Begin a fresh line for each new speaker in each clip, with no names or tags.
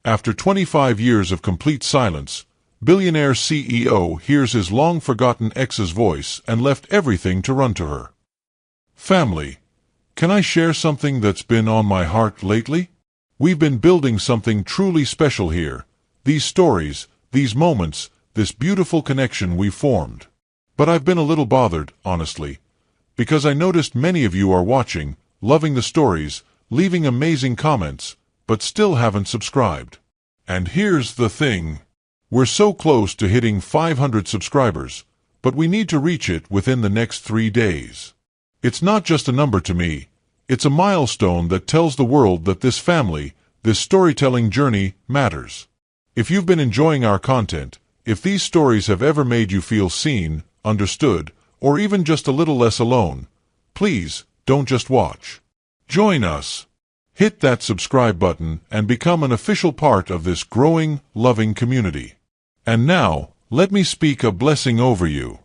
After 25 years of complete silence, Billionaire CEO hears his long-forgotten ex's voice and left everything to run to her. Family, can I share something that's been on my heart lately? We've been building something truly special here. These stories, these moments, this beautiful connection we've formed. But I've been a little bothered, honestly, because I noticed many of you are watching, loving the stories, leaving amazing comments, but still haven't subscribed. And here's the thing. We're so close to hitting 500 subscribers, but we need to reach it within the next 3 days. It's not just a number to me. It's a milestone that tells the world that this family, this storytelling journey, matters. If you've been enjoying our content, if these stories have ever made you feel seen, understood, or even just a little less alone, please, don't just watch. Join us. Hit that subscribe button and become an official part of this growing, loving community. And now, let me speak a blessing over you.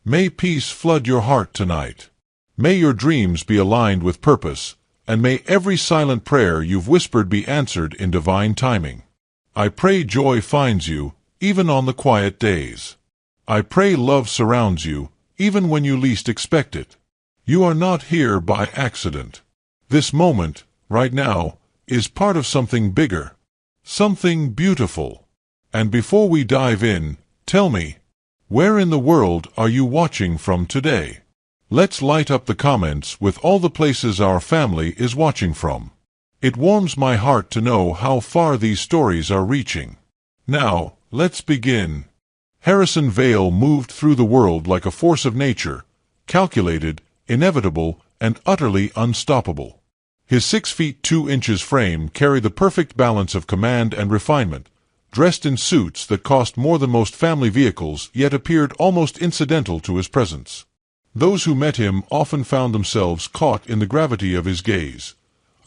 May peace flood your heart tonight. May your dreams be aligned with purpose, and may every silent prayer you've whispered be answered in divine timing. I pray joy finds you, even on the quiet days. I pray love surrounds you, even when you least expect it. You are not here by accident. This moment, right now, is part of something bigger. Something beautiful. And before we dive in, tell me, where in the world are you watching from today? Let's light up the comments with all the places our family is watching from. It warms my heart to know how far these stories are reaching. Now, let's begin. Harrison Vale moved through the world like a force of nature, calculated, inevitable, and utterly unstoppable. His 6 feet 2 inches frame carried the perfect balance of command and refinement, dressed in suits that cost more than most family vehicles yet appeared almost incidental to his presence. Those who met him often found themselves caught in the gravity of his gaze,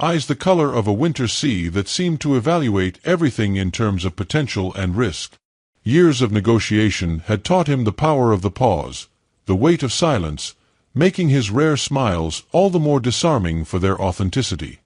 eyes the color of a winter sea that seemed to evaluate everything in terms of potential and risk. Years of negotiation had taught him the power of the pause, the weight of silence, making his rare smiles all the more disarming for their authenticity.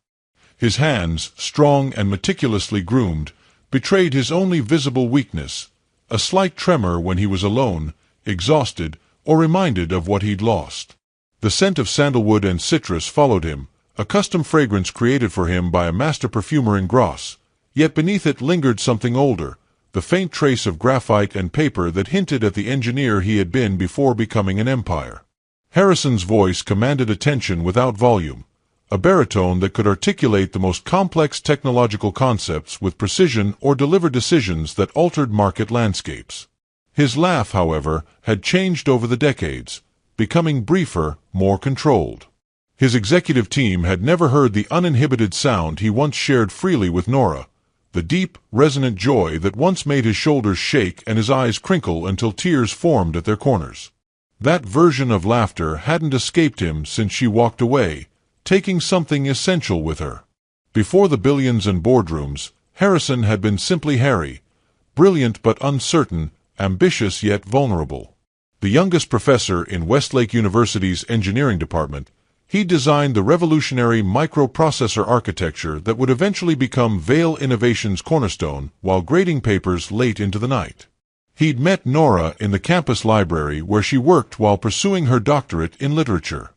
His hands, strong and meticulously groomed, betrayed his only visible weakness, a slight tremor when he was alone, exhausted, or reminded of what he'd lost. The scent of sandalwood and citrus followed him, a custom fragrance created for him by a master perfumer in Grasse, yet beneath it lingered something older, the faint trace of graphite and paper that hinted at the engineer he had been before becoming an empire. Harrison's voice commanded attention without volume, a baritone that could articulate the most complex technological concepts with precision or deliver decisions that altered market landscapes. His laugh, however, had changed over the decades, becoming briefer, more controlled. His executive team had never heard the uninhibited sound he once shared freely with Nora, the deep, resonant joy that once made his shoulders shake and his eyes crinkle until tears formed at their corners. That version of laughter hadn't escaped him since she walked away, taking something essential with her. Before the billions and boardrooms, Harrison had been simply Harry, brilliant but uncertain, ambitious yet vulnerable. The youngest professor in Westlake University's engineering department, he designed the revolutionary microprocessor architecture that would eventually become Vale Innovation's cornerstone while grading papers late into the night. He'd met Nora in the campus library where she worked while pursuing her doctorate in literature.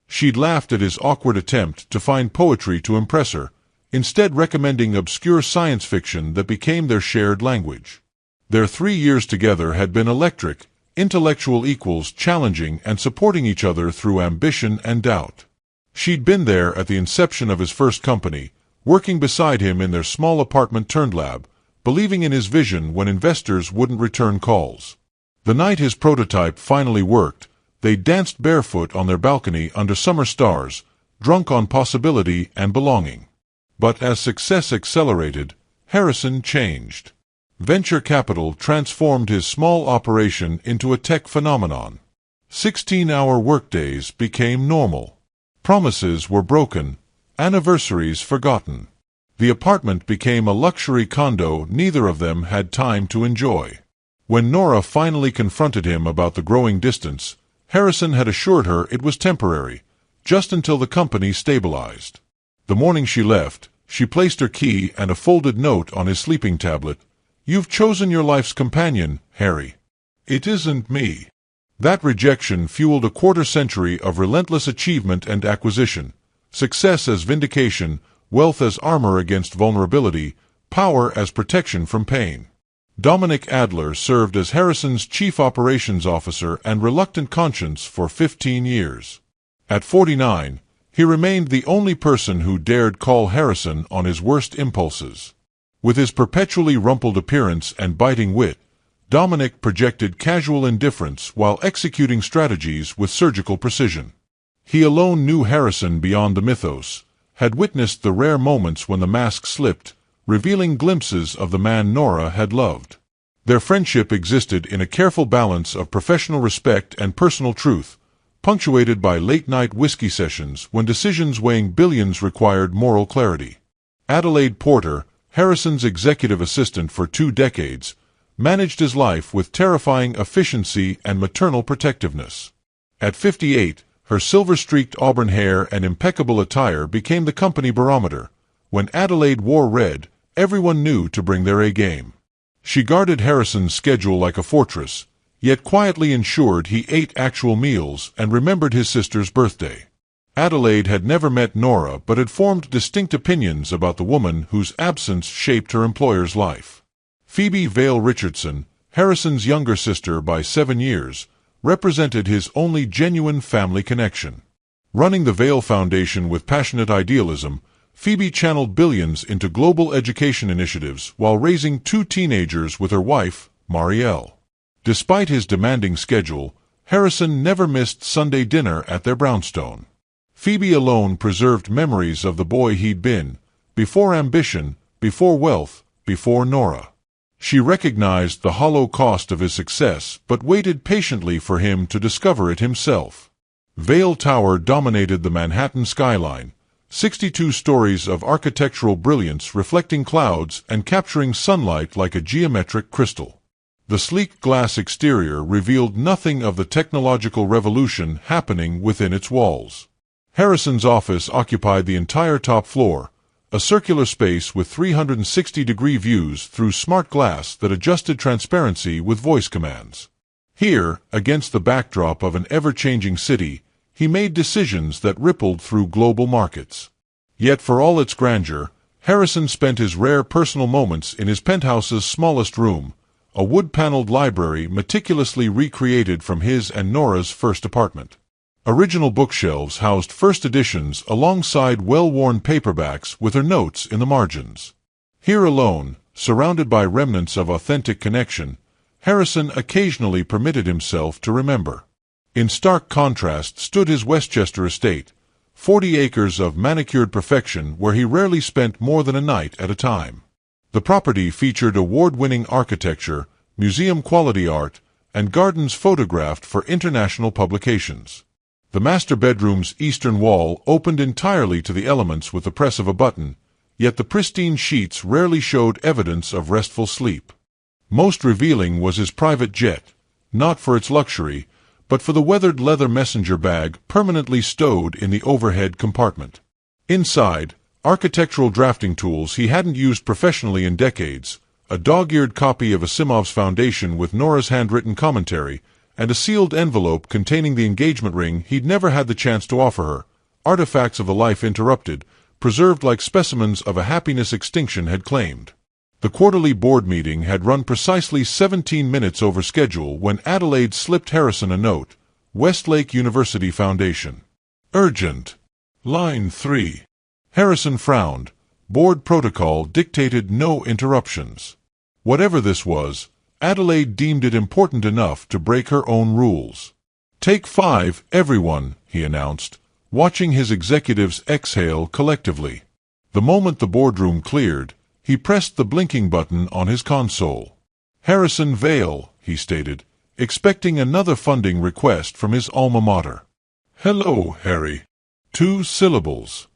She'd laughed at his awkward attempt to find poetry to impress her, instead recommending obscure science fiction that became their shared language. Their 3 years together had been electric, intellectual equals challenging and supporting each other through ambition and doubt. She'd been there at the inception of his first company, working beside him in their small apartment-turned-lab, believing in his vision when investors wouldn't return calls. The night his prototype finally worked, they danced barefoot on their balcony under summer stars, drunk on possibility and belonging. But as success accelerated, Harrison changed. Venture capital transformed his small operation into a tech phenomenon. 16-hour workdays became normal. Promises were broken, anniversaries forgotten. The apartment became a luxury condo neither of them had time to enjoy. When Nora finally confronted him about the growing distance, Harrison had assured her it was temporary, just until the company stabilized. The morning she left, She placed her key and a folded note on his sleeping tablet. "You've chosen your life's companion, Harry. It isn't me." That rejection fueled a quarter-century of relentless achievement and acquisition. Success as vindication, wealth as armor against vulnerability, power as protection from pain. Dominic Adler served as Harrison's chief operations officer and reluctant conscience for 15 years. At 49, he remained the only person who dared call Harrison on his worst impulses. With his perpetually rumpled appearance and biting wit, Dominic projected casual indifference while executing strategies with surgical precision. He alone knew Harrison beyond the mythos, had witnessed the rare moments when the mask slipped, revealing glimpses of the man Nora had loved. Their friendship existed in a careful balance of professional respect and personal truth, punctuated by late-night whiskey sessions when decisions weighing billions required moral clarity. Adelaide Porter, Harrison's executive assistant for 2 decades, managed his life with terrifying efficiency and maternal protectiveness. At 58, her silver-streaked auburn hair and impeccable attire became the company barometer. When Adelaide wore red, everyone knew to bring their A-game. She guarded Harrison's schedule like a fortress, yet quietly ensured he ate actual meals and remembered his sister's birthday. Adelaide had never met Nora but had formed distinct opinions about the woman whose absence shaped her employer's life. Phoebe Vale Richardson, Harrison's younger sister by 7 years, represented his only genuine family connection. Running the Vale Foundation with passionate idealism, Phoebe channeled billions into global education initiatives while raising 2 teenagers with her wife, Marielle. Despite his demanding schedule, Harrison never missed Sunday dinner at their brownstone. Phoebe alone preserved memories of the boy he'd been, before ambition, before wealth, before Nora. She recognized the hollow cost of his success but waited patiently for him to discover it himself. Vale Tower dominated the Manhattan skyline, 62 stories of architectural brilliance reflecting clouds and capturing sunlight like a geometric crystal. The sleek glass exterior revealed nothing of the technological revolution happening within its walls. Harrison's office occupied the entire top floor, a circular space with 360-degree views through smart glass that adjusted transparency with voice commands. Here, against the backdrop of an ever-changing city, he made decisions that rippled through global markets. Yet for all its grandeur, Harrison spent his rare personal moments in his penthouse's smallest room, a wood-paneled library meticulously recreated from his and Nora's first apartment. Original bookshelves housed first editions alongside well-worn paperbacks with her notes in the margins. Here alone, surrounded by remnants of authentic connection, Harrison occasionally permitted himself to remember. In stark contrast stood his Westchester estate, 40 acres of manicured perfection where he rarely spent more than a night at a time. The property featured award-winning architecture, museum-quality art, and gardens photographed for international publications. The master bedroom's eastern wall opened entirely to the elements with the press of a button, yet the pristine sheets rarely showed evidence of restful sleep. Most revealing was his private jet, not for its luxury, but for the weathered leather messenger bag permanently stowed in the overhead compartment. Inside, architectural drafting tools he hadn't used professionally in decades, a dog-eared copy of Asimov's Foundation with Nora's handwritten commentary, and a sealed envelope containing the engagement ring he'd never had the chance to offer her, artifacts of a life interrupted, preserved like specimens of a happiness extinction had claimed. The quarterly board meeting had run precisely 17 minutes over schedule when Adelaide slipped Harrison a note, Westlake University Foundation. Urgent. Line 3. Harrison frowned. Board protocol dictated no interruptions. Whatever this was, Adelaide deemed it important enough to break her own rules. "Take 5, everyone," he announced, watching his executives exhale collectively. The moment the boardroom cleared, he pressed the blinking button on his console. "Harrison Vale," he stated, expecting another funding request from his alma mater. "Hello, Harry." 2 syllables.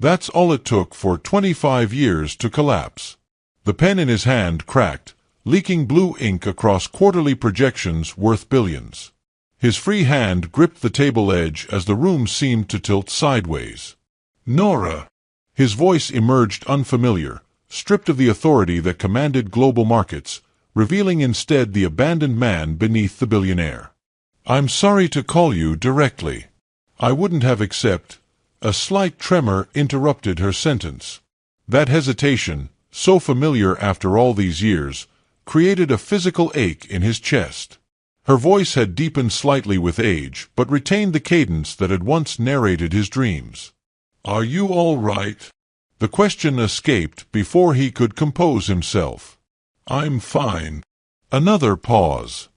That's all it took for 25 years to collapse. The pen in his hand cracked, leaking blue ink across quarterly projections worth billions. His free hand gripped the table edge as the room seemed to tilt sideways. "Nora!" His voice emerged unfamiliar, stripped of the authority that commanded global markets, revealing instead the abandoned man beneath the billionaire. "I'm sorry to call you directly. I wouldn't have accepted." A slight tremor interrupted her sentence. That hesitation, so familiar after all these years, created a physical ache in his chest. Her voice had deepened slightly with age, but retained the cadence that had once narrated his dreams. "Are you all right?" The question escaped before he could compose himself. "I'm fine." Another pause.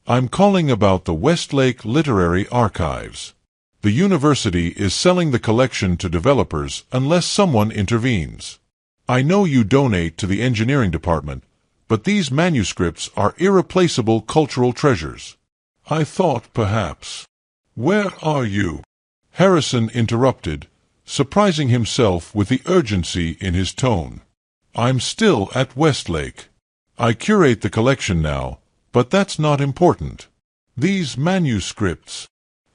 "I'm calling about the Westlake Literary Archives. The university is selling the collection to developers unless someone intervenes. I know you donate to the engineering department, but these manuscripts are irreplaceable cultural treasures. I thought perhaps—" "Where are you?" Harrison interrupted, surprising himself with the urgency in his tone. "I'm still at Westlake. I curate the collection now, but that's not important. These manuscripts—"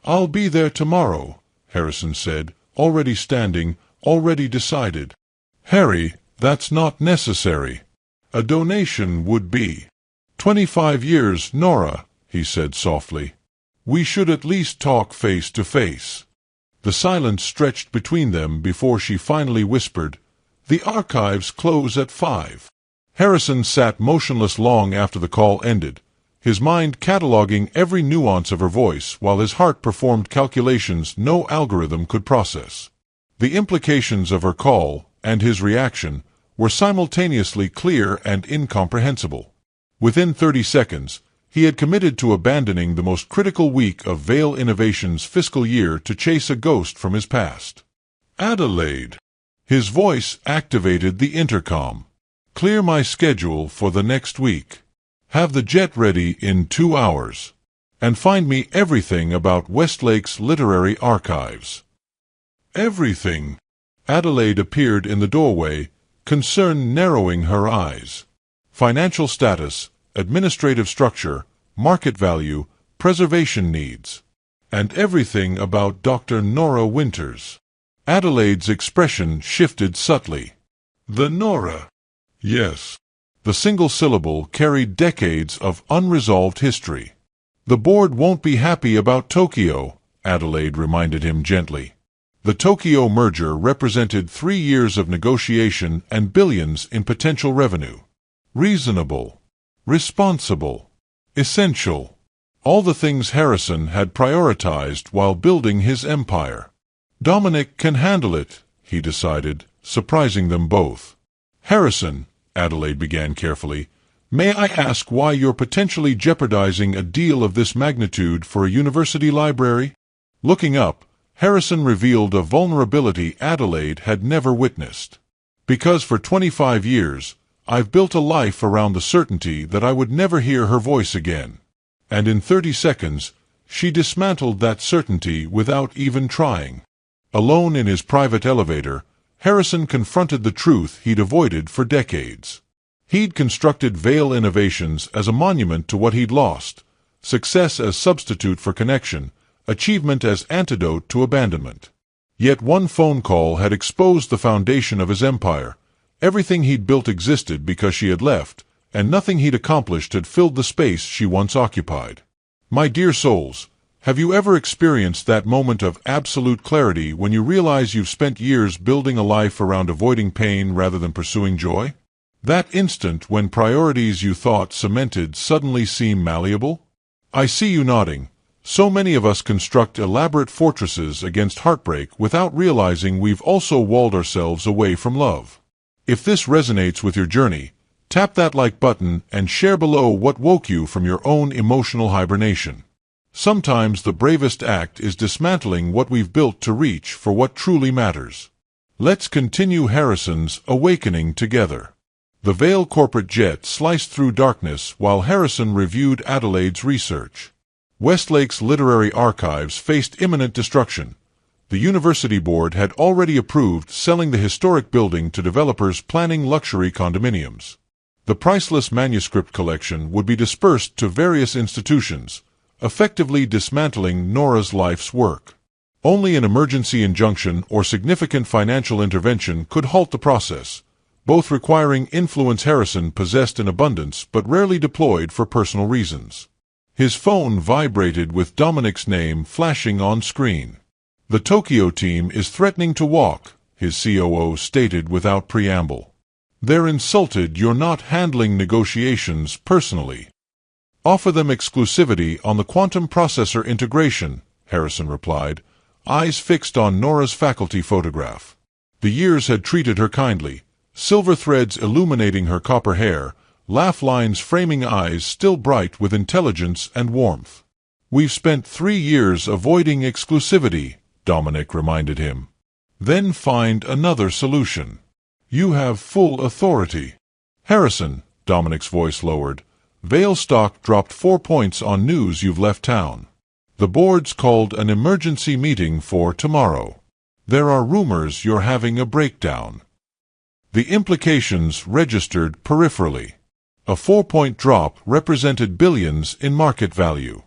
"I'll be there tomorrow," Harrison said, already standing, already decided. "Harry, that's not necessary. A donation would be—" 25 years, Nora," he said softly. "We should at least talk face to face." The silence stretched between them before she finally whispered, "The archives close at 5. Harrison sat motionless long after the call ended, his mind cataloging every nuance of her voice while his heart performed calculations no algorithm could process. The implications of her call, and his reaction, were simultaneously clear and incomprehensible. Within 30 seconds, he had committed to abandoning the most critical week of Vale Innovations' fiscal year to chase a ghost from his past. "Adelaide." His voice activated the intercom. "Clear my schedule for the next week. Have the jet ready in 2 hours. And find me everything about Westlake's literary archives." "Everything?" Adelaide appeared in the doorway, concern narrowing her eyes. "Financial status, administrative structure, market value, preservation needs. And everything about Dr. Nora Winters." Adelaide's expression shifted subtly. "The Nora?" "Yes." The single syllable carried decades of unresolved history. "The board won't be happy about Tokyo," Adelaide reminded him gently. The Tokyo merger represented 3 years of negotiation and billions in potential revenue. Reasonable, responsible, essential. All the things Harrison had prioritized while building his empire. "Dominic can handle it," he decided, surprising them both. "Harrison," Adelaide began carefully, "may I ask why you're potentially jeopardizing a deal of this magnitude for a university library?" Looking up, Harrison revealed a vulnerability Adelaide had never witnessed. "Because for 25 years, I've built a life around the certainty that I would never hear her voice again." And in 30 seconds, she dismantled that certainty without even trying. Alone in his private elevator, Harrison confronted the truth he'd avoided for decades. He'd constructed Vale Innovations as a monument to what he'd lost, success as substitute for connection, achievement as antidote to abandonment. Yet one phone call had exposed the foundation of his empire. Everything he'd built existed because she had left, and nothing he'd accomplished had filled the space she once occupied. My dear souls, have you ever experienced that moment of absolute clarity when you realize you've spent years building a life around avoiding pain rather than pursuing joy? That instant when priorities you thought cemented suddenly seem malleable? I see you nodding. So many of us construct elaborate fortresses against heartbreak without realizing we've also walled ourselves away from love. If this resonates with your journey, tap that like button and share below what woke you from your own emotional hibernation. Sometimes the bravest act is dismantling what we've built to reach for what truly matters. Let's continue Harrison's awakening together. The Vale corporate jet sliced through darkness while Harrison reviewed Adelaide's research. Westlake's literary archives faced imminent destruction. The university board had already approved selling the historic building to developers planning luxury condominiums. The priceless manuscript collection would be dispersed to various institutions, effectively dismantling Nora's life's work. Only an emergency injunction or significant financial intervention could halt the process, both requiring influence Harrison possessed in abundance but rarely deployed for personal reasons. His phone vibrated with Dominic's name flashing on screen. "The Tokyo team is threatening to walk," his COO stated without preamble. "They're insulted you're not handling negotiations personally." "Offer them exclusivity on the quantum processor integration," Harrison replied, eyes fixed on Nora's faculty photograph. The years had treated her kindly, silver threads illuminating her copper hair, laugh lines framing eyes still bright with intelligence and warmth. "We've spent 3 years avoiding exclusivity," Dominic reminded him. "Then find another solution. You have full authority." "Harrison," Dominic's voice lowered, "Vail stock dropped 4 points on news you've left town. The board's called an emergency meeting for tomorrow. There are rumors you're having a breakdown." The implications registered peripherally. A 4-point drop represented billions in market value.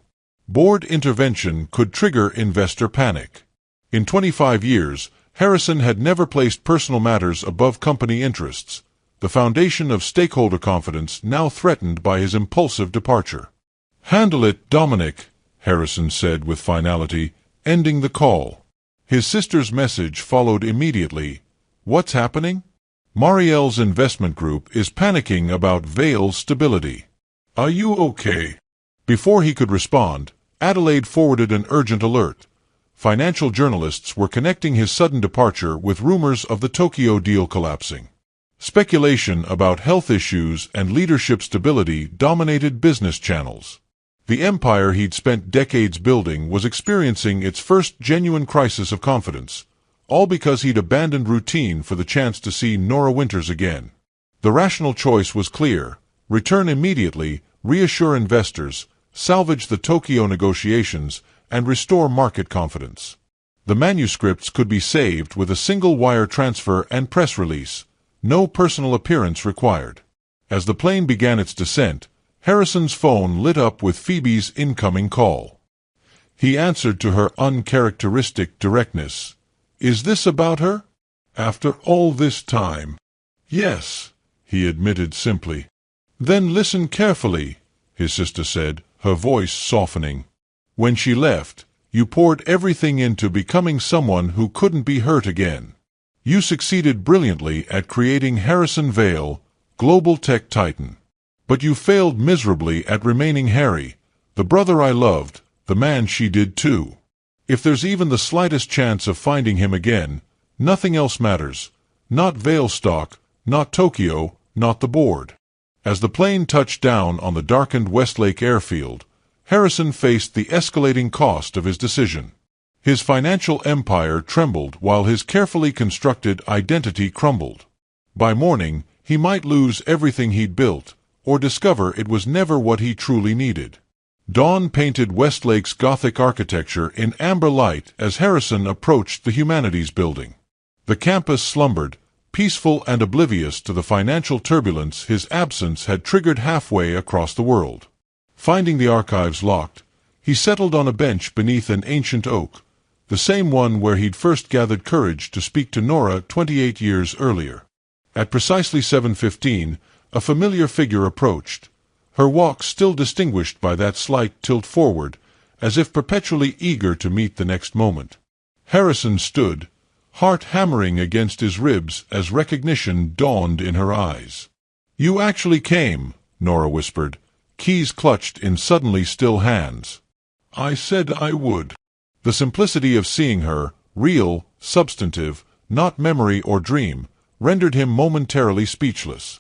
Board intervention could trigger investor panic. In 25 years, Harrison had never placed personal matters above company interests, the foundation of stakeholder confidence now threatened by his impulsive departure. "Handle it, Dominic," Harrison said with finality, ending the call. His sister's message followed immediately. "What's happening?" "Marielle's investment group is panicking about Vail's stability. Are you okay?" Before he could respond, Adelaide forwarded an urgent alert. Financial journalists were connecting his sudden departure with rumors of the Tokyo deal collapsing. Speculation about health issues and leadership stability dominated business channels. The empire he'd spent decades building was experiencing its first genuine crisis of confidence, all because he'd abandoned routine for the chance to see Nora Winters again. The rational choice was clear: return immediately, reassure investors, salvage the Tokyo negotiations, and restore market confidence. The manuscripts could be saved with a single wire transfer and press release, no personal appearance required. As the plane began its descent, Harrison's phone lit up with Phoebe's incoming call. He answered to her uncharacteristic directness. "Is this about her? After all this time?" "Yes," he admitted simply. "Then listen carefully," his sister said, her voice softening. "When she left, you poured everything into becoming someone who couldn't be hurt again. You succeeded brilliantly at creating Harrison Vail, global tech titan. But you failed miserably at remaining Harry, the brother I loved, the man she did too. If there's even the slightest chance of finding him again, nothing else matters. Not Vail stock, not Tokyo, not the board." As the plane touched down on the darkened Westlake airfield, Harrison faced the escalating cost of his decision. His financial empire trembled while his carefully constructed identity crumbled. By morning, he might lose everything he'd built, or discover it was never what he truly needed. Dawn painted Westlake's Gothic architecture in amber light as Harrison approached the Humanities Building. The campus slumbered, peaceful and oblivious to the financial turbulence his absence had triggered halfway across the world. Finding the archives locked, he settled on a bench beneath an ancient oak, the same one where he'd first gathered courage to speak to Nora 28 years earlier. At precisely 7:15, a familiar figure approached, her walk still distinguished by that slight tilt forward, as if perpetually eager to meet the next moment. Harrison stood, heart hammering against his ribs as recognition dawned in her eyes. "You actually came," Nora whispered, keys clutched in suddenly still hands. "I said I would." The simplicity of seeing her, real, substantive, not memory or dream, rendered him momentarily speechless.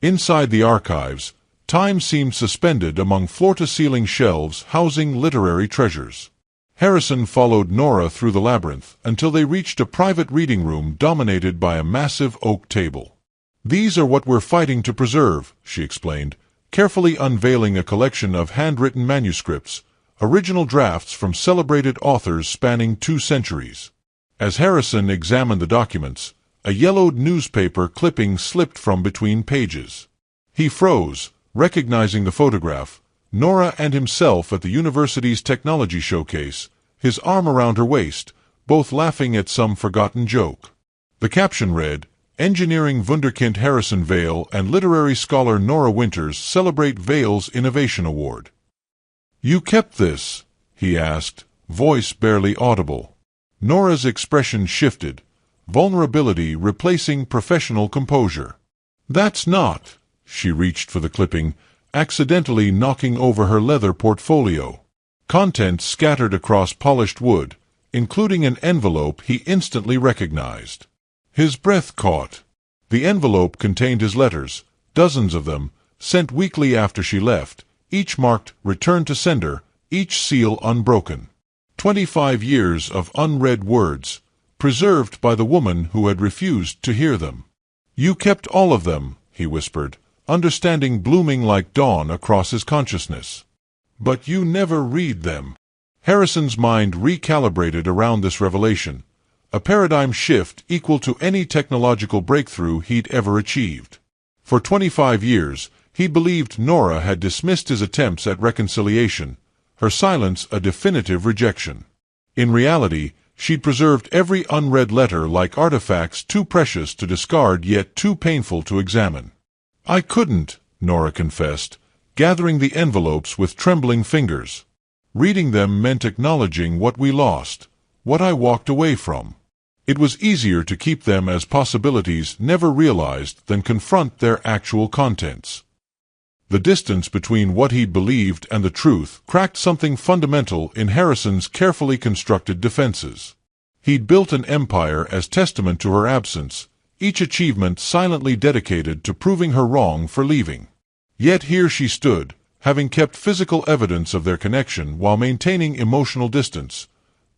Inside the archives, time seemed suspended among floor-to-ceiling shelves housing literary treasures. Harrison followed Nora through the labyrinth until they reached a private reading room dominated by a massive oak table. "These are what we're fighting to preserve," she explained, carefully unveiling a collection of handwritten manuscripts, original drafts from celebrated authors spanning 2 centuries. As Harrison examined the documents, a yellowed newspaper clipping slipped from between pages. He froze, recognizing the photograph, Nora and himself at the university's technology showcase, his arm around her waist, both laughing at some forgotten joke. The caption read, "Engineering Wunderkind Harrison Vale and literary scholar Nora Winters celebrate Vale's Innovation Award." "You kept this?" he asked, voice barely audible. Nora's expression shifted, vulnerability replacing professional composure. "That's not." She reached for the clipping, accidentally knocking over her leather portfolio. Contents scattered across polished wood, including an envelope he instantly recognized. His breath caught. The envelope contained his letters, dozens of them, sent weekly after she left, each marked "Return to Sender," each seal unbroken. 25 years of unread words, preserved by the woman who had refused to hear them. "You kept all of them," he whispered, understanding blooming like dawn across his consciousness. "But you never read them." Harrison's mind recalibrated around this revelation, a paradigm shift equal to any technological breakthrough he'd ever achieved. For 25 years, he believed Nora had dismissed his attempts at reconciliation, her silence a definitive rejection. In reality, she'd preserved every unread letter like artifacts too precious to discard yet too painful to examine. "I couldn't," Nora confessed, gathering the envelopes with trembling fingers. "Reading them meant acknowledging what we lost, what I walked away from. It was easier to keep them as possibilities never realized than confront their actual contents." The distance between what he'd believed and the truth cracked something fundamental in Harrison's carefully constructed defenses. He'd built an empire as testament to her absence, each achievement silently dedicated to proving her wrong for leaving. Yet here she stood, having kept physical evidence of their connection while maintaining emotional distance,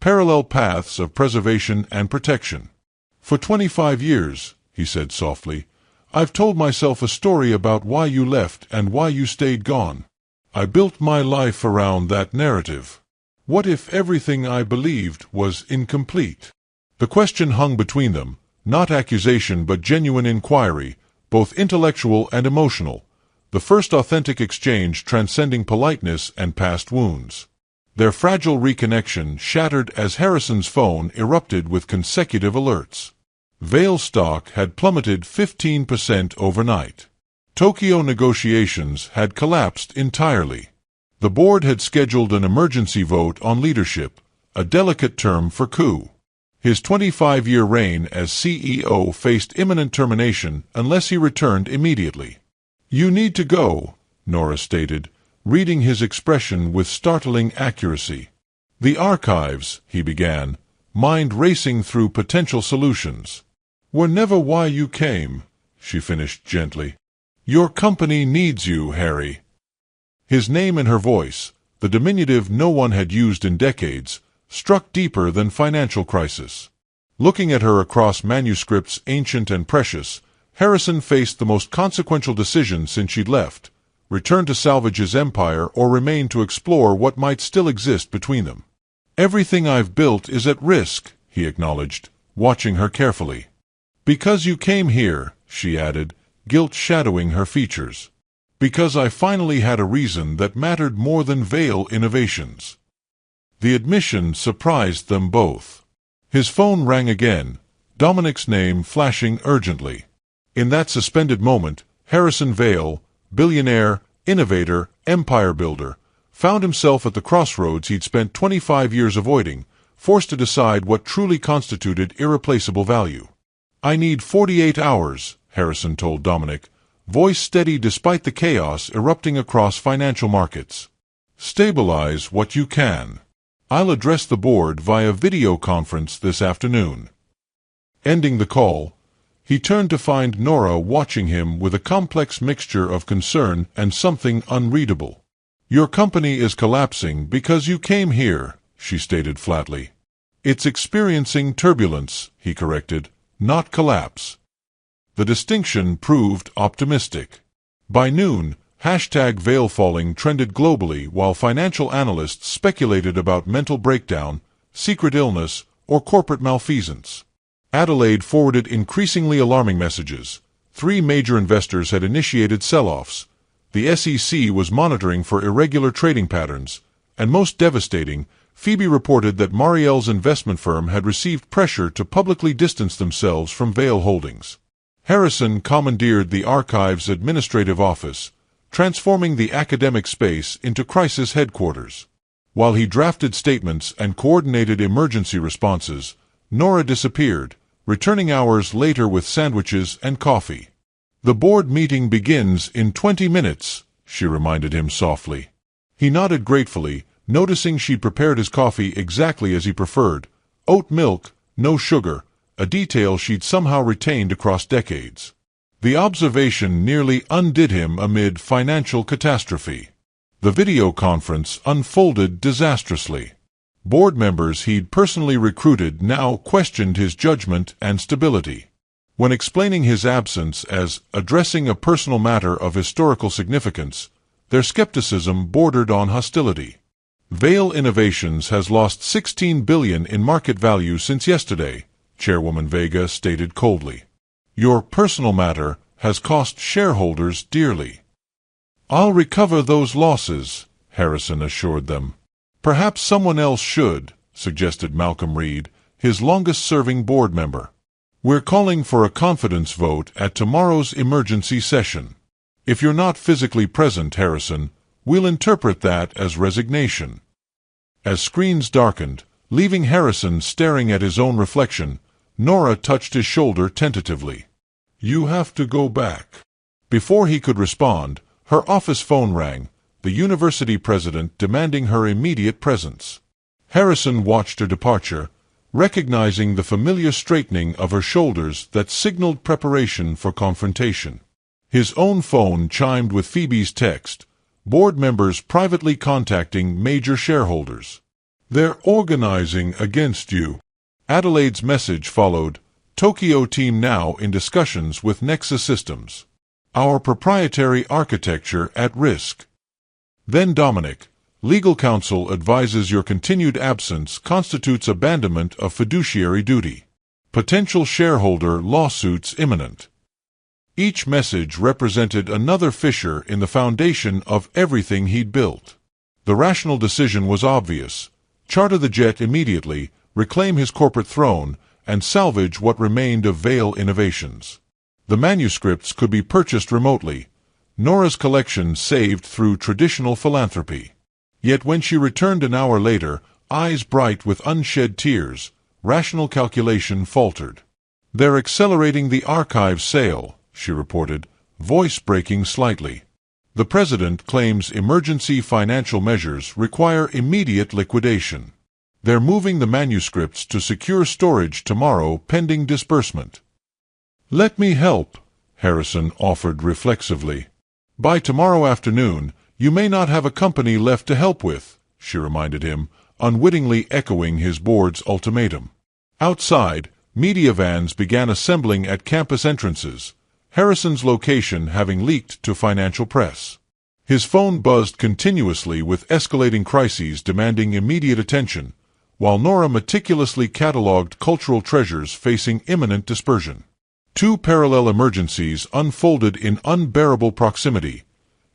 parallel paths of preservation and protection. "For 25 years, he said softly, "I've told myself a story about why you left and why you stayed gone. I built my life around that narrative. What if everything I believed was incomplete?" The question hung between them, not accusation but genuine inquiry, both intellectual and emotional, the first authentic exchange transcending politeness and past wounds. Their fragile reconnection shattered as Harrison's phone erupted with consecutive alerts. Vale stock had plummeted 15% overnight. Tokyo negotiations had collapsed entirely. The board had scheduled an emergency vote on leadership, a delicate term for coup. His 25-year reign as CEO faced imminent termination unless he returned immediately. "You need to go," Nora stated, reading his expression with startling accuracy. "The archives," he began, mind racing through potential solutions. "Were never why you came," she finished gently. "Your company needs you, Harry." His name and her voice, the diminutive no one had used in decades, struck deeper than financial crisis. Looking at her across manuscripts ancient and precious, Harrison faced the most consequential decision since she'd left: return to salvage his empire or remain to explore what might still exist between them. "Everything I've built is at risk," he acknowledged, watching her carefully. "Because you came here," she added, guilt shadowing her features. "Because I finally had a reason that mattered more than Vale innovations." The admission surprised them both. His phone rang again, Dominic's name flashing urgently. In that suspended moment, Harrison Vale, billionaire, innovator, empire builder, found himself at the crossroads he'd spent 25 years avoiding, forced to decide what truly constituted irreplaceable value. "I need 48 hours, Harrison told Dominic, voice steady despite the chaos erupting across financial markets. "Stabilize what you can. I'll address the board via video conference this afternoon." Ending the call, he turned to find Nora watching him with a complex mixture of concern and something unreadable. "Your company is collapsing because you came here," she stated flatly. "It's experiencing turbulence," he corrected, "not collapse." The distinction proved optimistic. By noon, #ValeFalling trended globally while financial analysts speculated about mental breakdown, secret illness, or corporate malfeasance. Adelaide forwarded increasingly alarming messages. 3 major investors had initiated sell-offs. The SEC was monitoring for irregular trading patterns, and most devastating, Phoebe reported that Marielle's investment firm had received pressure to publicly distance themselves from Vail Holdings. Harrison commandeered the archive's administrative office, transforming the academic space into crisis headquarters. While he drafted statements and coordinated emergency responses, Nora disappeared, returning hours later with sandwiches and coffee. "The board meeting begins in 20 minutes, she reminded him softly. He nodded gratefully, noticing she'd prepared his coffee exactly as he preferred, oat milk, no sugar, a detail she'd somehow retained across decades. The observation nearly undid him amid financial catastrophe. The video conference unfolded disastrously. Board members he'd personally recruited now questioned his judgment and stability. When explaining his absence as addressing a personal matter of historical significance, their skepticism bordered on hostility. Vail Innovations has lost $16 billion in market value since yesterday, Chairwoman Vega stated coldly. Your personal matter has cost shareholders dearly. I'll recover those losses, Harrison assured them. Perhaps someone else should, suggested Malcolm Reed, his longest-serving board member. We're calling for a confidence vote at tomorrow's emergency session. If you're not physically present, Harrison, we'll interpret that as resignation. As screens darkened, leaving Harrison staring at his own reflection, Nora touched his shoulder tentatively. You have to go back. Before he could respond, her office phone rang, the university president demanding her immediate presence. Harrison watched her departure, recognizing the familiar straightening of her shoulders that signaled preparation for confrontation. His own phone chimed with Phoebe's text, board members privately contacting major shareholders. They're organizing against you. Adelaide's message followed, Tokyo team now in discussions with Nexus Systems. Our proprietary architecture at risk. Then Dominic, legal counsel advises your continued absence constitutes abandonment of fiduciary duty. Potential shareholder lawsuits imminent. Each message represented another fissure in the foundation of everything he'd built. The rational decision was obvious. Charter the jet immediately, reclaim his corporate throne, and salvage what remained of Vail Innovations. The manuscripts could be purchased remotely, Nora's collection saved through traditional philanthropy. Yet when she returned an hour later, eyes bright with unshed tears, rational calculation faltered. They're accelerating the archive sale, she reported, voice breaking slightly. The president claims emergency financial measures require immediate liquidation. They're moving the manuscripts to secure storage tomorrow pending disbursement. Let me help, Harrison offered reflexively. By tomorrow afternoon, you may not have a company left to help with, she reminded him, unwittingly echoing his board's ultimatum. Outside, media vans began assembling at campus entrances, Harrison's location having leaked to financial press. His phone buzzed continuously with escalating crises demanding immediate attention, while Nora meticulously catalogued cultural treasures facing imminent dispersion. Two parallel emergencies unfolded in unbearable proximity,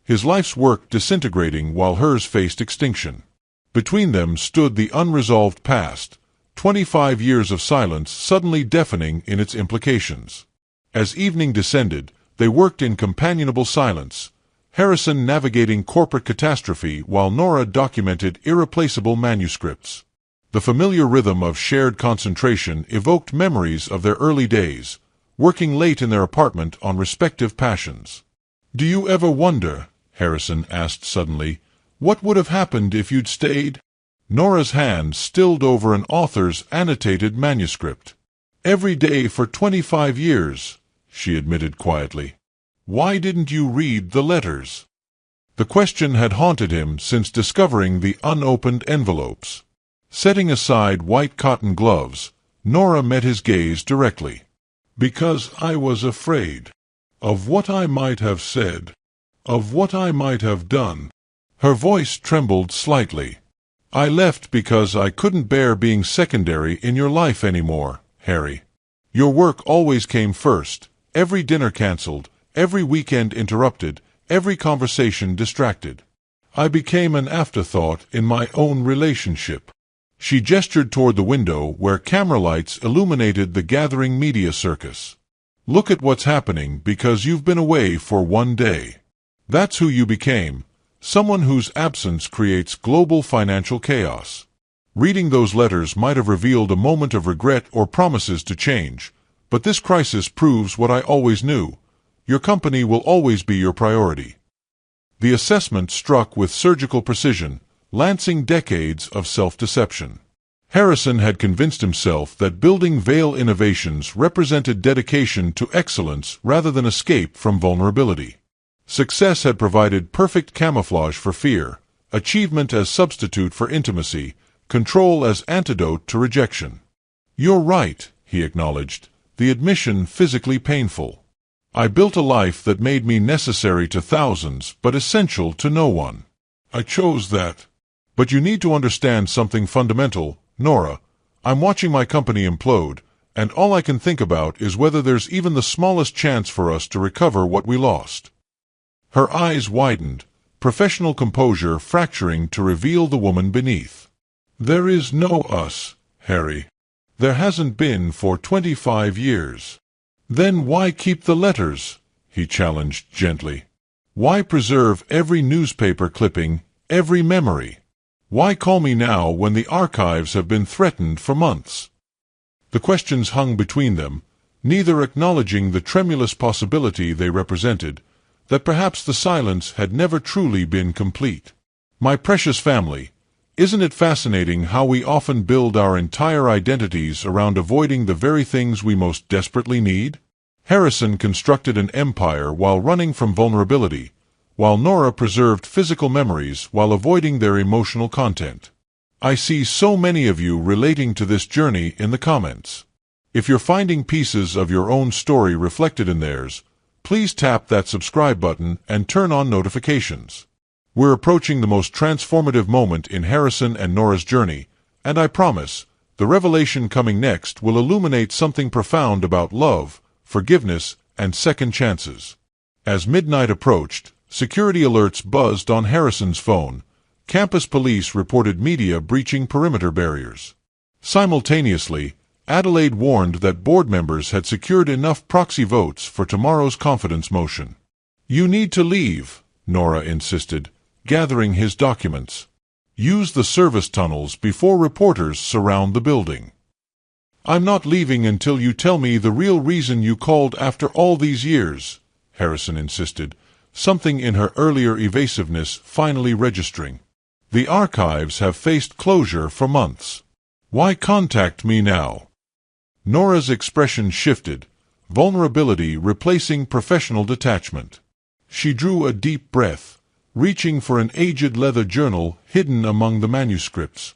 his life's work disintegrating while hers faced extinction. Between them stood the unresolved past, 25 years of silence suddenly deafening in its implications. As evening descended, they worked in companionable silence, Harrison navigating corporate catastrophe while Nora documented irreplaceable manuscripts. The familiar rhythm of shared concentration evoked memories of their early days, working late in their apartment on respective passions. Do you ever wonder, Harrison asked suddenly, what would have happened if you'd stayed? Nora's hand stilled over an author's annotated manuscript. Every day for 25 years, she admitted quietly. Why didn't you read the letters? The question had haunted him since discovering the unopened envelopes. Setting aside white cotton gloves, Nora met his gaze directly. Because I was afraid of what I might have said, of what I might have done. Her voice trembled slightly. I left because I couldn't bear being secondary in your life anymore, Harry. Your work always came first, every dinner cancelled, every weekend interrupted, every conversation distracted. I became an afterthought in my own relationship. She gestured toward the window where camera lights illuminated the gathering media circus. "Look at what's happening because you've been away for one day. That's who you became, someone whose absence creates global financial chaos." Reading those letters might have revealed a moment of regret or promises to change, but this crisis proves what I always knew. Your company will always be your priority. The assessment struck with surgical precision, lancing decades of self-deception. Harrison had convinced himself that building Veil Innovations represented dedication to excellence rather than escape from vulnerability. Success had provided perfect camouflage for fear, achievement as substitute for intimacy, control as antidote to rejection. "You're right," he acknowledged, the admission physically painful. "I built a life that made me necessary to thousands but essential to no one. I chose that. But you need to understand something fundamental, Nora. I'm watching my company implode, and all I can think about is whether there's even the smallest chance for us to recover what we lost." Her eyes widened, professional composure fracturing to reveal the woman beneath. "There is no us, Harry. There hasn't been for 25 years. Then why keep the letters?" he challenged gently. "Why preserve every newspaper clipping, every memory? Why call me now when the archives have been threatened for months?" The questions hung between them, neither acknowledging the tremulous possibility they represented, that perhaps the silence had never truly been complete. "My precious family, isn't it fascinating how we often build our entire identities around avoiding the very things we most desperately need?" Harrison constructed an empire while running from vulnerability, while Nora preserved physical memories while avoiding their emotional content. I see so many of you relating to this journey in the comments. If you're finding pieces of your own story reflected in theirs, please tap that subscribe button and turn on notifications. We're approaching the most transformative moment in Harrison and Nora's journey, and I promise, the revelation coming next will illuminate something profound about love, forgiveness, and second chances. As midnight approached, security alerts buzzed on Harrison's phone. Campus police reported media breaching perimeter barriers. Simultaneously, Adelaide warned that board members had secured enough proxy votes for tomorrow's confidence motion. "You need to leave," Nora insisted, gathering his documents. "Use the service tunnels before reporters surround the building." "I'm not leaving until you tell me the real reason you called after all these years," Harrison insisted, something in her earlier evasiveness finally registering. "The archives have faced closure for months. Why contact me now?" Nora's expression shifted, vulnerability replacing professional detachment. She drew a deep breath, reaching for an aged leather journal hidden among the manuscripts.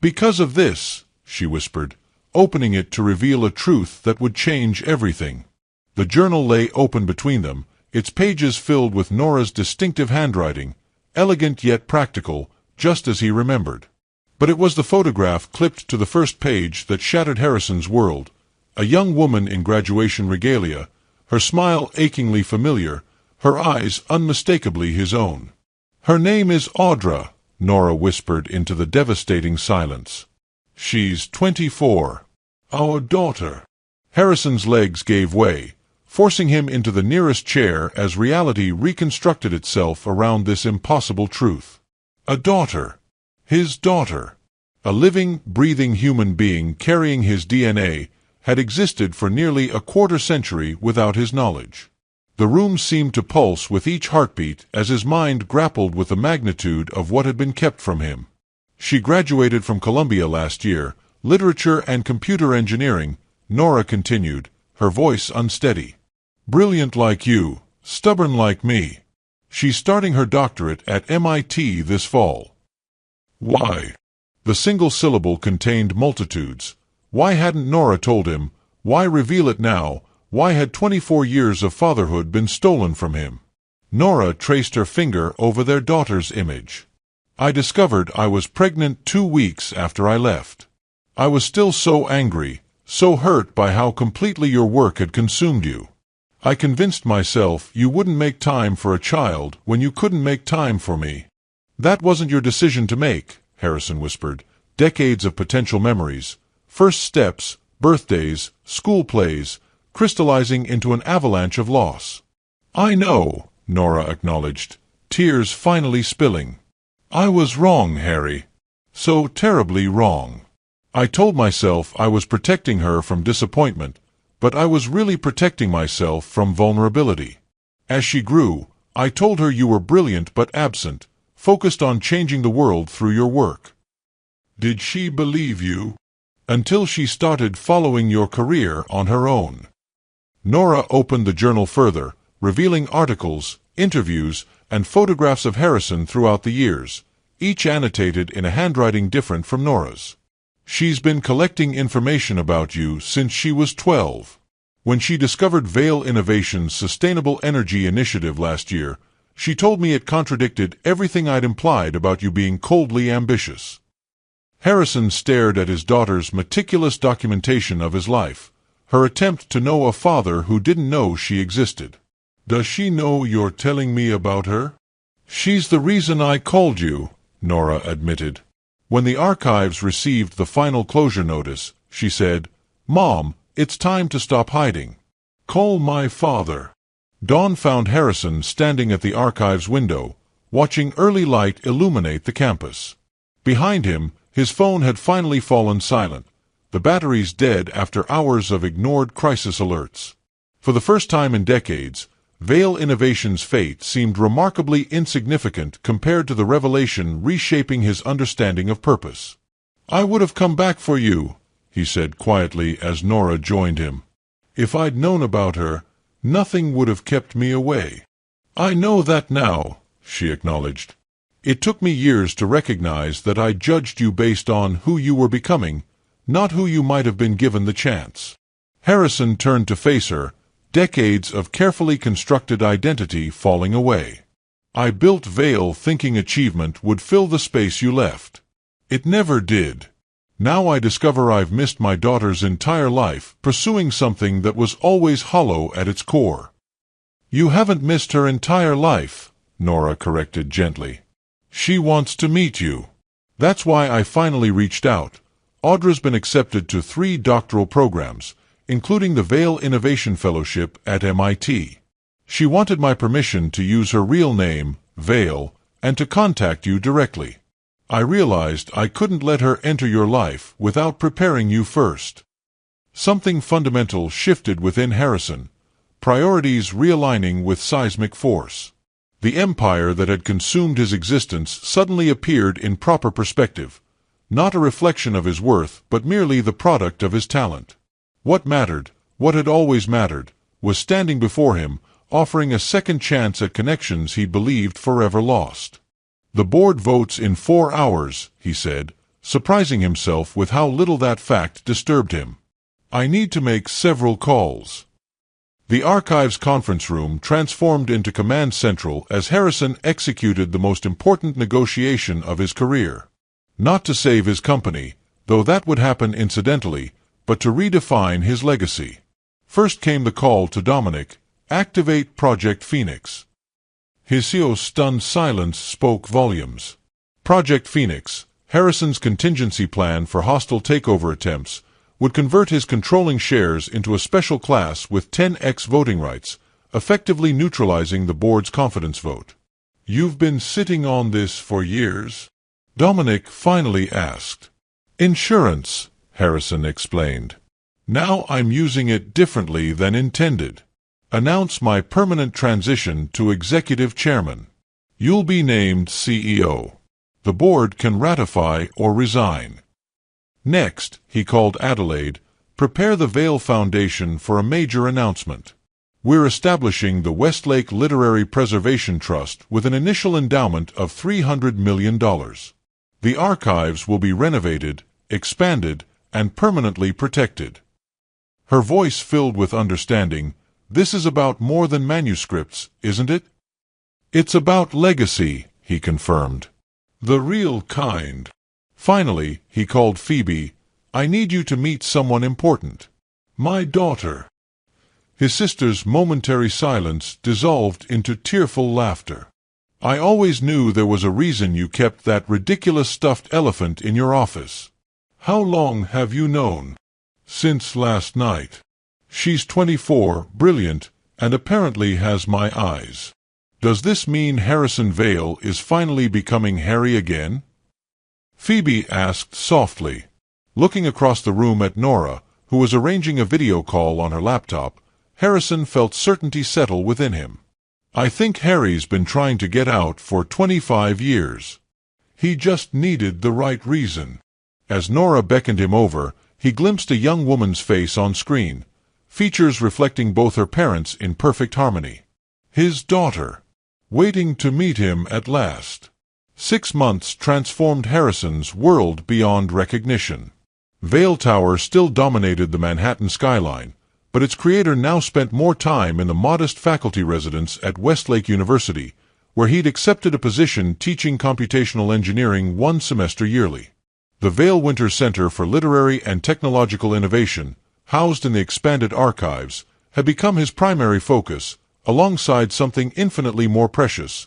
"Because of this," she whispered, opening it to reveal a truth that would change everything. The journal lay open between them, its pages filled with Nora's distinctive handwriting, elegant yet practical, just as he remembered. But it was the photograph clipped to the first page that shattered Harrison's world. A young woman in graduation regalia, her smile achingly familiar, her eyes unmistakably his own. "Her name is Audra," Nora whispered into the devastating silence. "She's 24. Our daughter." Harrison's legs gave way, forcing him into the nearest chair as reality reconstructed itself around this impossible truth. A daughter. His daughter. A living, breathing human being carrying his DNA had existed for nearly a quarter-century without his knowledge. The room seemed to pulse with each heartbeat as his mind grappled with the magnitude of what had been kept from him. "She graduated from Columbia last year, literature and computer engineering," Nora continued, her voice unsteady. "Brilliant like you, stubborn like me. She's starting her doctorate at MIT this fall." Why? The single syllable contained multitudes. Why hadn't Nora told him? Why reveal it now? Why had 24 years of fatherhood been stolen from him? Nora traced her finger over their daughter's image. "I discovered I was pregnant 2 weeks after I left. I was still so angry, so hurt by how completely your work had consumed you. I convinced myself you wouldn't make time for a child when you couldn't make time for me." "That wasn't your decision to make," Harrison whispered, decades of potential memories, first steps, birthdays, school plays, crystallizing into an avalanche of loss. "I know," Nora acknowledged, tears finally spilling. "I was wrong, Harry. So terribly wrong. I told myself I was protecting her from disappointment, but I was really protecting myself from vulnerability. As she grew, I told her you were brilliant but absent, focused on changing the world through your work. Did she believe you? Until she started following your career on her own." Nora opened the journal further, revealing articles, interviews, and photographs of Harrison throughout the years, each annotated in a handwriting different from Nora's. "She's been collecting information about you since she was 12. When she discovered Vale Innovations' Sustainable Energy Initiative last year, she told me it contradicted everything I'd implied about you being coldly ambitious." Harrison stared at his daughter's meticulous documentation of his life, her attempt to know a father who didn't know she existed. "Does she know you're telling me about her?" "She's the reason I called you," Nora admitted. When the archives received the final closure notice, she said, "Mom, it's time to stop hiding. Call my father." Dawn found Harrison standing at the archives window, watching early light illuminate the campus. Behind him, his phone had finally fallen silent, the batteries dead after hours of ignored crisis alerts. For the first time in decades, Vale Innovations' fate seemed remarkably insignificant compared to the revelation reshaping his understanding of purpose. "I would have come back for you," he said quietly as Nora joined him. "If I'd known about her, nothing would have kept me away." "I know that now," she acknowledged. "It took me years to recognize that I judged you based on who you were becoming, not who you might have been given the chance." Harrison turned to face her, decades of carefully constructed identity falling away. "I built Vale thinking achievement would fill the space you left. It never did. Now I discover I've missed my daughter's entire life pursuing something that was always hollow at its core." "You haven't missed her entire life," Nora corrected gently. "She wants to meet you. That's why I finally reached out. Audra's been accepted to 3 doctoral programs, including the Vale Innovation Fellowship at MIT. She wanted my permission to use her real name, Vale, and to contact you directly. I realized I couldn't let her enter your life without preparing you first." Something fundamental shifted within Harrison, priorities realigning with seismic force. The empire that had consumed his existence suddenly appeared in proper perspective, not a reflection of his worth but merely the product of his talent. What mattered, what had always mattered, was standing before him, offering a second chance at connections he believed forever lost. "The board votes in 4 hours," he said, surprising himself with how little that fact disturbed him. "I need to make several calls." The archives conference room transformed into command central as Harrison executed the most important negotiation of his career. Not to save his company, though that would happen incidentally, but to redefine his legacy. First came the call to Dominic, "Activate Project Phoenix." His CEO's stunned silence spoke volumes. Project Phoenix, Harrison's contingency plan for hostile takeover attempts, would convert his controlling shares into a special class with 10x voting rights, effectively neutralizing the board's confidence vote. "You've been sitting on this for years?" Dominic finally asked. "Insurance," Harrison explained. "Now I'm using it differently than intended. Announce my permanent transition to executive chairman. You'll be named CEO. The board can ratify or resign." Next, he called Adelaide, "Prepare the Vale Foundation for a major announcement. We're establishing the Westlake Literary Preservation Trust with an initial endowment of $300 million. The archives will be renovated, expanded, and permanently protected." Her voice filled with understanding. "This is about more than manuscripts, isn't it?" "It's about legacy," he confirmed. "The real kind." Finally, he called Phoebe. "I need you to meet someone important. My daughter." His sister's momentary silence dissolved into tearful laughter. I always knew there was a reason you kept that ridiculous stuffed elephant in your office. How long have you known? Since last night. She's 24, brilliant, and apparently has my eyes. Does this mean Harrison Vale is finally becoming Harry again? Phoebe asked softly. Looking across the room at Nora, who was arranging a video call on her laptop, Harrison felt certainty settle within him. I think Harry's been trying to get out for 25 years. He just needed the right reason. As Nora beckoned him over, he glimpsed a young woman's face on screen, features reflecting both her parents in perfect harmony. His daughter. Waiting to meet him at last. 6 months transformed Harrison's world beyond recognition. Vale Tower still dominated the Manhattan skyline, but its creator now spent more time in the modest faculty residence at Westlake University, where he'd accepted a position teaching computational engineering 1 semester yearly. The Vale Winter Center for Literary and Technological Innovation, housed in the expanded archives, had become his primary focus, alongside something infinitely more precious,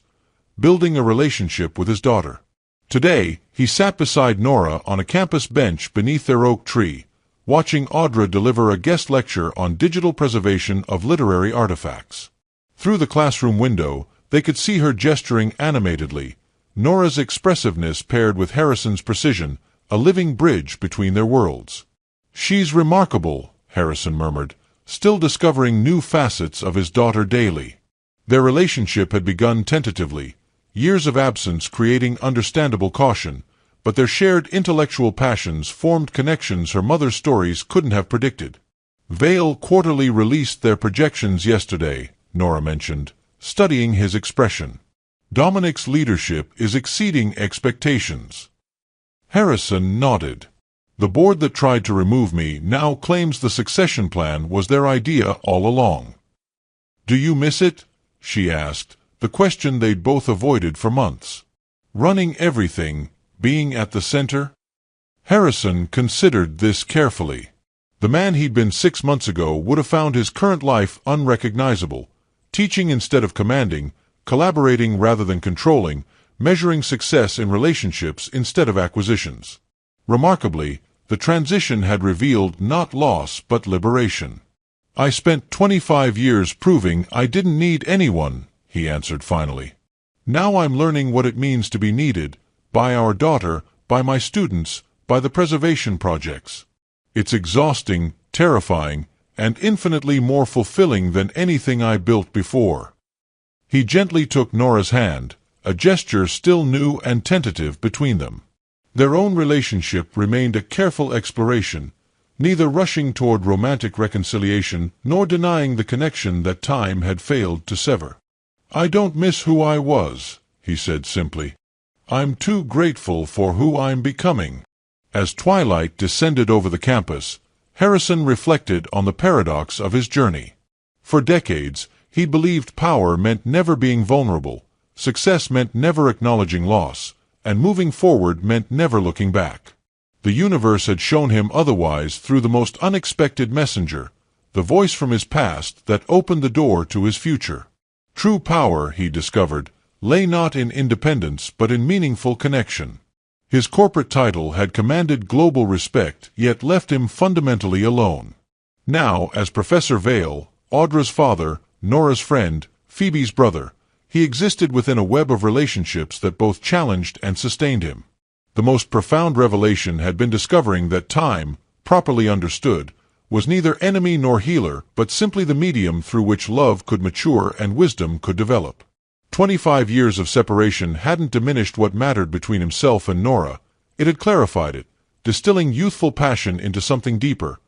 building a relationship with his daughter. Today, he sat beside Nora on a campus bench beneath their oak tree, watching Audra deliver a guest lecture on digital preservation of literary artifacts. Through the classroom window, they could see her gesturing animatedly, Nora's expressiveness paired with Harrison's precision, a living bridge between their worlds. "She's remarkable," Harrison murmured, still discovering new facets of his daughter daily. Their relationship had begun tentatively, years of absence creating understandable caution, but their shared intellectual passions formed connections her mother's stories couldn't have predicted. Vale quarterly released their projections yesterday, Nora mentioned, studying his expression. Dominic's leadership is exceeding expectations. Harrison nodded. The board that tried to remove me now claims the succession plan was their idea all along. Do you miss it? She asked, the question they'd both avoided for months. Running everything, being at the center? Harrison considered this carefully. The man he'd been 6 months ago would have found his current life unrecognizable, teaching instead of commanding, collaborating rather than controlling, measuring success in relationships instead of acquisitions. Remarkably, the transition had revealed not loss but liberation. I spent 25 years proving I didn't need anyone, he answered finally. Now I'm learning what it means to be needed, by our daughter, by my students, by the preservation projects. It's exhausting, terrifying, and infinitely more fulfilling than anything I built before. He gently took Nora's hand, a gesture still new and tentative between them. Their own relationship remained a careful exploration, neither rushing toward romantic reconciliation nor denying the connection that time had failed to sever. I don't miss who I was, he said simply. I'm too grateful for who I'm becoming. As twilight descended over the campus, Harrison reflected on the paradox of his journey. For decades, he believed power meant never being vulnerable, success meant never acknowledging loss, and moving forward meant never looking back. The universe had shown him otherwise through the most unexpected messenger, the voice from his past that opened the door to his future. True power, he discovered, lay not in independence but in meaningful connection. His corporate title had commanded global respect, yet left him fundamentally alone. Now, as Professor Vale, Audra's father, Nora's friend, Phoebe's brother, he existed within a web of relationships that both challenged and sustained him. The most profound revelation had been discovering that time, properly understood, was neither enemy nor healer, but simply the medium through which love could mature and wisdom could develop. 25 years of separation hadn't diminished what mattered between himself and Nora, it had clarified it, distilling youthful passion into something deeper,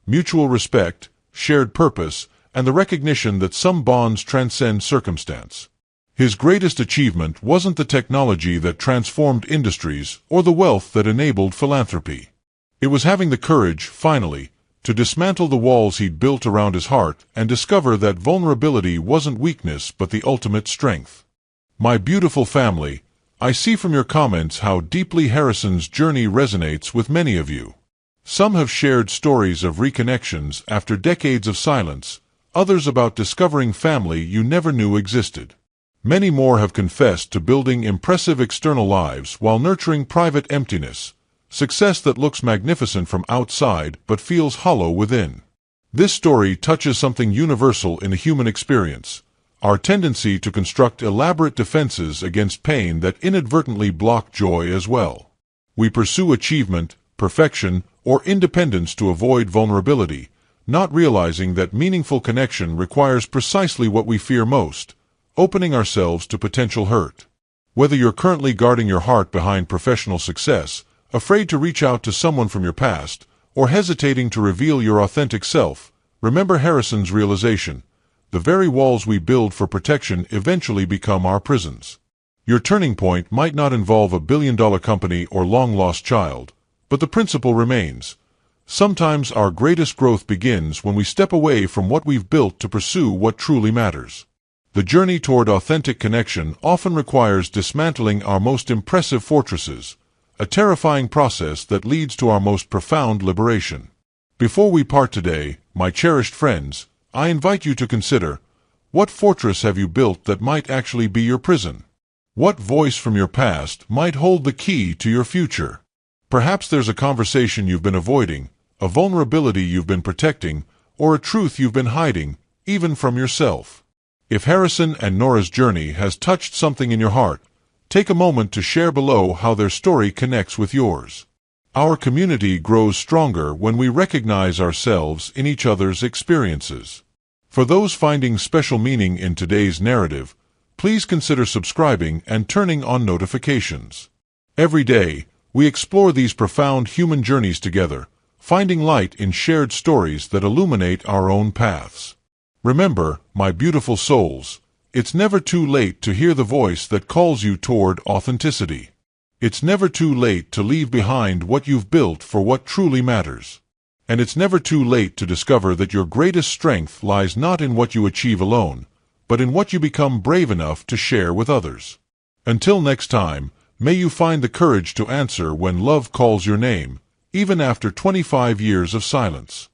mutual respect, shared purpose, and the recognition that some bonds transcend circumstance. His greatest achievement wasn't the technology that transformed industries or the wealth that enabled philanthropy. It was having the courage, finally, to dismantle the walls he'd built around his heart and discover that vulnerability wasn't weakness but the ultimate strength. My beautiful family, I see from your comments how deeply Harrison's journey resonates with many of you. Some have shared stories of reconnections after decades of silence, others about discovering family you never knew existed. Many more have confessed to building impressive external lives while nurturing private emptiness, success that looks magnificent from outside but feels hollow within. This story touches something universal in the human experience, our tendency to construct elaborate defenses against pain that inadvertently block joy as well. We pursue achievement, perfection, or independence to avoid vulnerability, not realizing that meaningful connection requires precisely what we fear most: opening ourselves to potential hurt. Whether you're currently guarding your heart behind professional success, afraid to reach out to someone from your past, or hesitating to reveal your authentic self, remember Harrison's realization: the very walls we build for protection eventually become our prisons. Your turning point might not involve a billion-dollar company or long-lost child, but the principle remains. Sometimes our greatest growth begins when we step away from what we've built to pursue what truly matters. The journey toward authentic connection often requires dismantling our most impressive fortresses, a terrifying process that leads to our most profound liberation. Before we part today, my cherished friends, I invite you to consider: what fortress have you built that might actually be your prison? What voice from your past might hold the key to your future? Perhaps there's a conversation you've been avoiding, a vulnerability you've been protecting, or a truth you've been hiding, even from yourself. If Harrison and Nora's journey has touched something in your heart, take a moment to share below how their story connects with yours. Our community grows stronger when we recognize ourselves in each other's experiences. For those finding special meaning in today's narrative, please consider subscribing and turning on notifications. Every day, we explore these profound human journeys together, finding light in shared stories that illuminate our own paths. Remember, my beautiful souls, it's never too late to hear the voice that calls you toward authenticity. It's never too late to leave behind what you've built for what truly matters. And it's never too late to discover that your greatest strength lies not in what you achieve alone, but in what you become brave enough to share with others. Until next time, may you find the courage to answer when love calls your name, even after 25 years of silence.